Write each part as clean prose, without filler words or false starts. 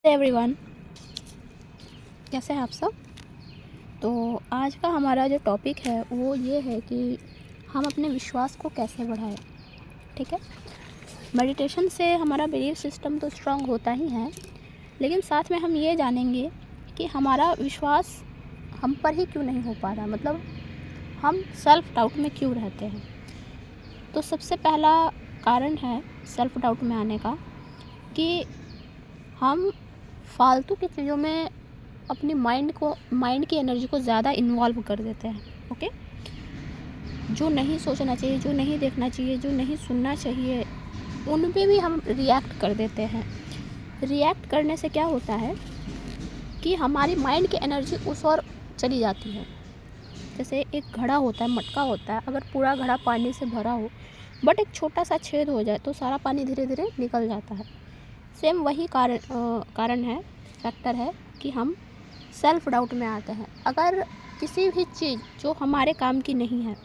Everyone, कैसे हैं आप सब। तो आज का हमारा जो टॉपिक है वो ये है कि हम अपने विश्वास को कैसे बढ़ाएं। ठीक है, मेडिटेशन से हमारा बिलीफ सिस्टम तो स्ट्रांग होता ही है, लेकिन साथ में हम ये जानेंगे कि हमारा विश्वास हम पर ही क्यों नहीं हो पा रहा, मतलब हम सेल्फ डाउट में क्यों रहते हैं। तो सबसे पहला कारण है सेल्फ डाउट में आने का कि हम फालतू की चीज़ों में अपनी माइंड की एनर्जी को ज़्यादा इन्वॉल्व कर देते हैं। ओके, जो नहीं सोचना चाहिए, जो नहीं देखना चाहिए, जो नहीं सुनना चाहिए, उन पे भी हम रिएक्ट कर देते हैं। रिएक्ट करने से क्या होता है कि हमारी माइंड की एनर्जी उस ओर चली जाती है। जैसे एक घड़ा होता है, मटका होता है, अगर पूरा घड़ा पानी से भरा हो बट एक छोटा सा छेद हो जाए तो सारा पानी धीरे धीरे निकल जाता है। सेम वही कारण है, फैक्टर है कि हम सेल्फ डाउट में आते हैं। अगर किसी भी चीज़ जो हमारे काम की नहीं है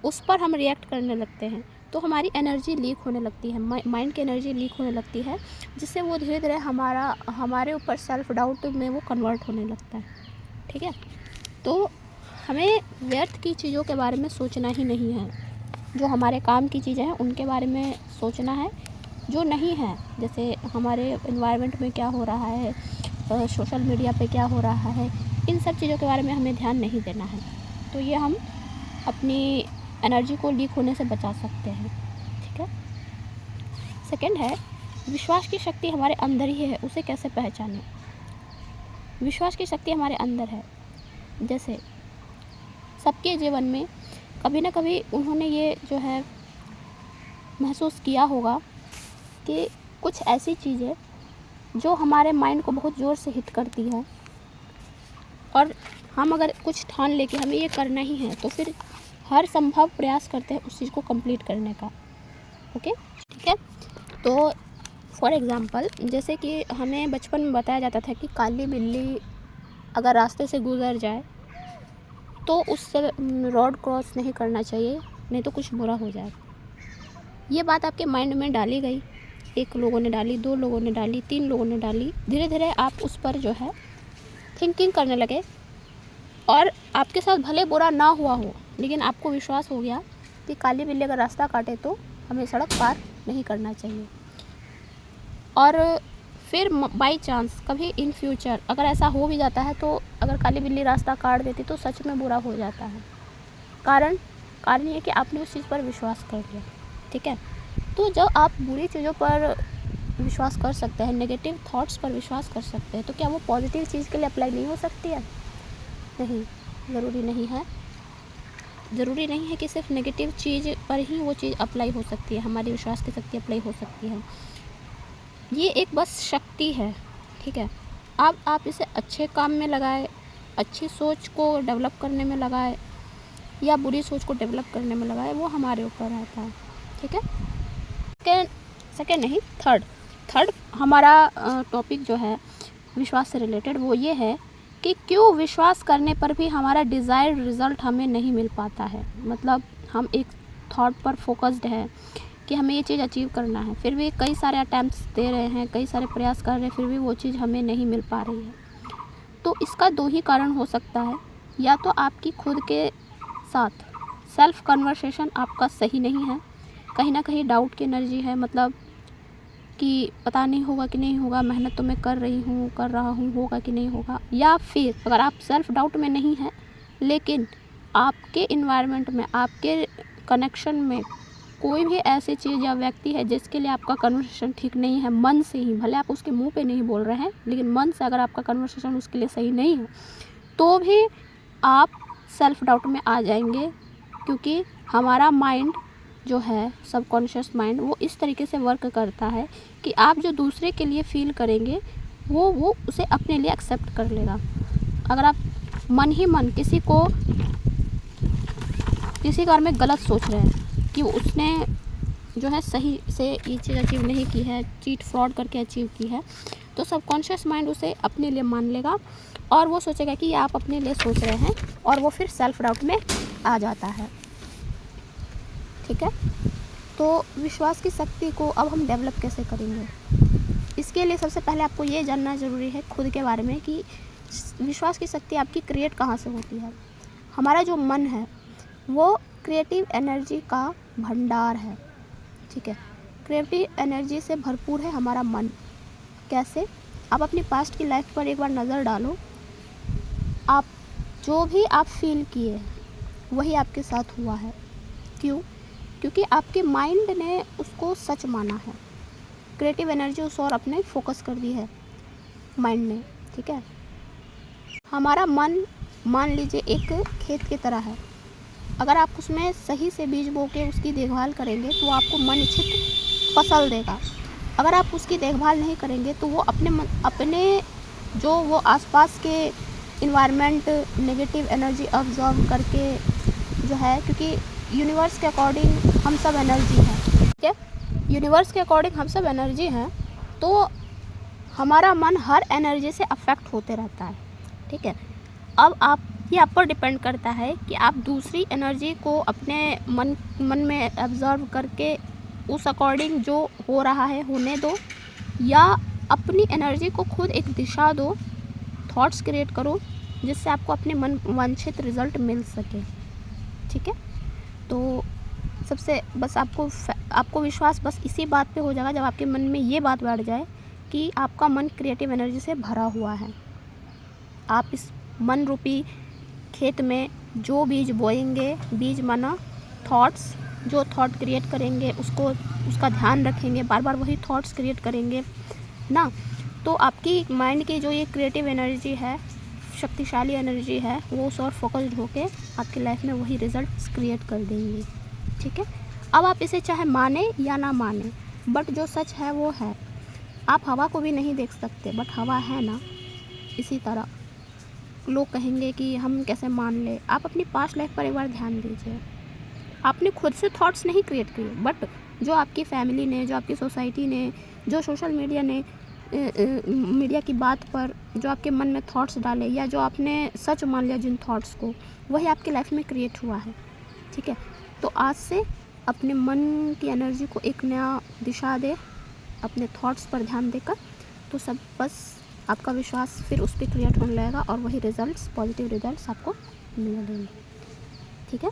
उस पर हम रिएक्ट करने लगते हैं तो हमारी एनर्जी लीक होने लगती है, माइंड की एनर्जी लीक होने लगती है, जिससे वो धीरे धीरे हमारे ऊपर सेल्फ डाउट में वो कन्वर्ट होने लगता है। ठीक है, तो हमें व्यर्थ की चीज़ों के बारे में सोचना ही नहीं है। जो हमारे काम की चीज़ें हैं उनके बारे में सोचना है, जो नहीं है, जैसे हमारे एनवायरनमेंट में क्या हो रहा है, सोशल मीडिया पे क्या हो रहा है, इन सब चीज़ों के बारे में हमें ध्यान नहीं देना है। तो ये हम अपनी एनर्जी को लीक होने से बचा सकते हैं। ठीक है, सेकंड है विश्वास की शक्ति हमारे अंदर ही है, उसे कैसे पहचानें। विश्वास की शक्ति हमारे अंदर है। जैसे सबके जीवन में कभी ना कभी उन्होंने ये जो है महसूस किया होगा कि कुछ ऐसी चीज़ें जो हमारे माइंड को बहुत ज़ोर से हिट करती है और हम अगर कुछ ठान ले कि हमें ये करना ही है तो फिर हर संभव प्रयास करते हैं उस चीज़ को कंप्लीट करने का। ओके, ठीक है। तो फॉर एग्ज़ाम्पल, जैसे कि हमें बचपन में बताया जाता था कि काली बिल्ली अगर रास्ते से गुज़र जाए तो उससे रोड क्रॉस नहीं करना चाहिए, नहीं तो कुछ बुरा हो जाए। ये बात आपके माइंड में डाली गई, एक लोगों ने डाली, 2 लोगों ने डाली, 3 लोगों ने डाली, धीरे धीरे आप उस पर जो है थिंकिंग करने लगे और आपके साथ भले बुरा ना हुआ हो लेकिन आपको विश्वास हो गया कि काली बिल्ली अगर रास्ता काटे तो हमें सड़क पार नहीं करना चाहिए। और फिर बाई चांस कभी इन फ्यूचर अगर ऐसा हो भी जाता है तो अगर काली बिल्ली रास्ता काट देती तो सच में बुरा हो जाता है। कारण ये कि आपने उस चीज़ पर विश्वास कर लिया। ठीक है, तो जब आप बुरी चीज़ों पर विश्वास कर सकते हैं, नेगेटिव थॉट्स पर विश्वास कर सकते हैं, तो क्या वो पॉजिटिव चीज़ के लिए अप्लाई नहीं हो सकती है? नहीं, ज़रूरी नहीं है। ज़रूरी नहीं है कि सिर्फ नेगेटिव चीज़ पर ही वो चीज़ अप्लाई हो सकती है, हमारी विश्वास की शक्ति अप्लाई हो सकती है। ये एक बस शक्ति है। ठीक है, अब आप इसे अच्छे काम में लगाए, अच्छी सोच को डेवलप करने में लगाए या बुरी सोच को डेवलप करने में लगाए, वो हमारे ऊपर रहता है। ठीक है, सेकेंड नहीं, थर्ड हमारा टॉपिक जो है विश्वास से रिलेटेड वो ये है कि क्यों विश्वास करने पर भी हमारा डिज़ायर्ड रिज़ल्ट हमें नहीं मिल पाता है। मतलब हम एक थॉट पर फोकस्ड है कि हमें ये चीज़ अचीव करना है, फिर भी कई सारे अटैम्प्ट्स दे रहे हैं, कई सारे प्रयास कर रहे हैं, फिर भी वो चीज़ हमें नहीं मिल पा रही है। तो इसका 2 ही कारण हो सकता है, या तो आपकी खुद के साथ सेल्फ कन्वर्सेशन आपका सही नहीं है, कहीं ना कहीं डाउट की एनर्जी है, मतलब कि पता नहीं होगा कि नहीं होगा, मेहनत तो मैं कर रहा हूँ, होगा कि नहीं होगा। या फिर अगर आप सेल्फ डाउट में नहीं हैं लेकिन आपके इन्वायरमेंट में, आपके कनेक्शन में कोई भी ऐसी चीज़ या व्यक्ति है जिसके लिए आपका कन्वर्सेशन ठीक नहीं है, मन से ही, भले आप उसके मुंह पे नहीं बोल रहे हैं लेकिन मन से अगर आपका कन्वर्सेशन उसके लिए सही नहीं है तो भी आप सेल्फ डाउट में आ जाएंगे, क्योंकि हमारा माइंड जो है, सबकॉन्शियस माइंड, वो इस तरीके से वर्क करता है कि आप जो दूसरे के लिए फील करेंगे वो उसे अपने लिए एक्सेप्ट कर लेगा। अगर आप मन ही मन किसी के बारे में गलत सोच रहे हैं कि उसने जो है सही से ये चीज़ अचीव नहीं की है, चीट फ्रॉड करके अचीव की है, तो सबकॉन्शियस माइंड उसे अपने लिए मान लेगा और वो सोचेगा कि आप अपने लिए सोच रहे हैं और वो फिर सेल्फ डाउट में आ जाता है। ठीक है, तो विश्वास की शक्ति को अब हम डेवलप कैसे करेंगे? इसके लिए सबसे पहले आपको ये जानना ज़रूरी है खुद के बारे में कि विश्वास की शक्ति आपकी क्रिएट कहाँ से होती है। हमारा जो मन है वो क्रिएटिव एनर्जी का भंडार है, ठीक है। क्रिएटिव एनर्जी से भरपूर है हमारा मन। कैसे? आप अपनी पास्ट की लाइफ पर एक बार नज़र डालो। आप जो भी आप फील किए वही आपके साथ हुआ है। क्यों? क्योंकि आपके माइंड ने उसको सच माना है। क्रिएटिव एनर्जी उस और अपने फोकस कर दी है माइंड ने, ठीक है। हमारा मन मान लीजिए एक खेत की तरह है। अगर आप उसमें सही से बीज बो के उसकी देखभाल करेंगे तो आपको मन इच्छित फसल देगा। अगर आप उसकी देखभाल नहीं करेंगे तो वो अपने जो वो आसपास के इन्वायरमेंट नेगेटिव एनर्जी ऑब्जर्व करके जो है, क्योंकि यूनिवर्स के अकॉर्डिंग हम सब एनर्जी हैं, ठीक है। यूनिवर्स के अकॉर्डिंग हम सब एनर्जी हैं, तो हमारा मन हर एनर्जी से अफेक्ट होते रहता है, ठीक है। अब ये आप पर डिपेंड करता है कि आप दूसरी एनर्जी को अपने मन में ऑब्जर्व करके उस अकॉर्डिंग जो हो रहा है होने दो, या अपनी एनर्जी को खुद एक दिशा दो, थॉट्स क्रिएट करो जिससे आपको अपने मन वांछित रिज़ल्ट मिल सके, ठीक है। तो सबसे बस आपको विश्वास बस इसी बात पे हो जाएगा जब आपके मन में ये बात बैठ जाए कि आपका मन क्रिएटिव एनर्जी से भरा हुआ है। आप इस मन रूपी खेत में जो बीज बोएंगे, बीज माना थॉट्स, जो थॉट क्रिएट करेंगे उसका ध्यान रखेंगे, बार बार वही थॉट्स क्रिएट करेंगे ना, तो आपकी माइंड की जो ये क्रिएटिव एनर्जी है, शक्तिशाली एनर्जी है, वो उस और फोकस्ड होके आपकी लाइफ में वही रिजल्ट्स क्रिएट कर देंगी, ठीक है। अब आप इसे चाहे माने या ना माने, बट जो सच है वो है। आप हवा को भी नहीं देख सकते, बट हवा है ना। इसी तरह लोग कहेंगे कि हम कैसे मान ले। आप अपनी पास्ट लाइफ पर एक बार ध्यान दीजिए। आपने खुद से थॉट्स नहीं क्रिएट किए, बट जो आपकी फैमिली ने, जो आपकी सोसाइटी ने, जो सोशल मीडिया ने मीडिया की बात पर जो आपके मन में थॉट्स डाले, या जो आपने सच मान लिया जिन थॉट्स को, वही आपकी लाइफ में क्रिएट हुआ है, ठीक है। तो आज से अपने मन की एनर्जी को एक नया दिशा दे, अपने थॉट्स पर ध्यान देकर, तो सब बस आपका विश्वास फिर उस पर क्रिएट होने लगेगा और वही रिजल्ट्स, पॉजिटिव रिजल्ट्स आपको मिलेंगे, ठीक है।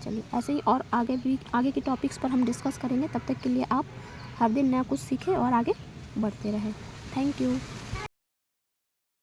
चलिए ऐसे ही और आगे के टॉपिक्स पर हम डिस्कस करेंगे। तब तक के लिए आप हर दिन नया कुछ सीखें और आगे बढ़ते रहें। Thank you.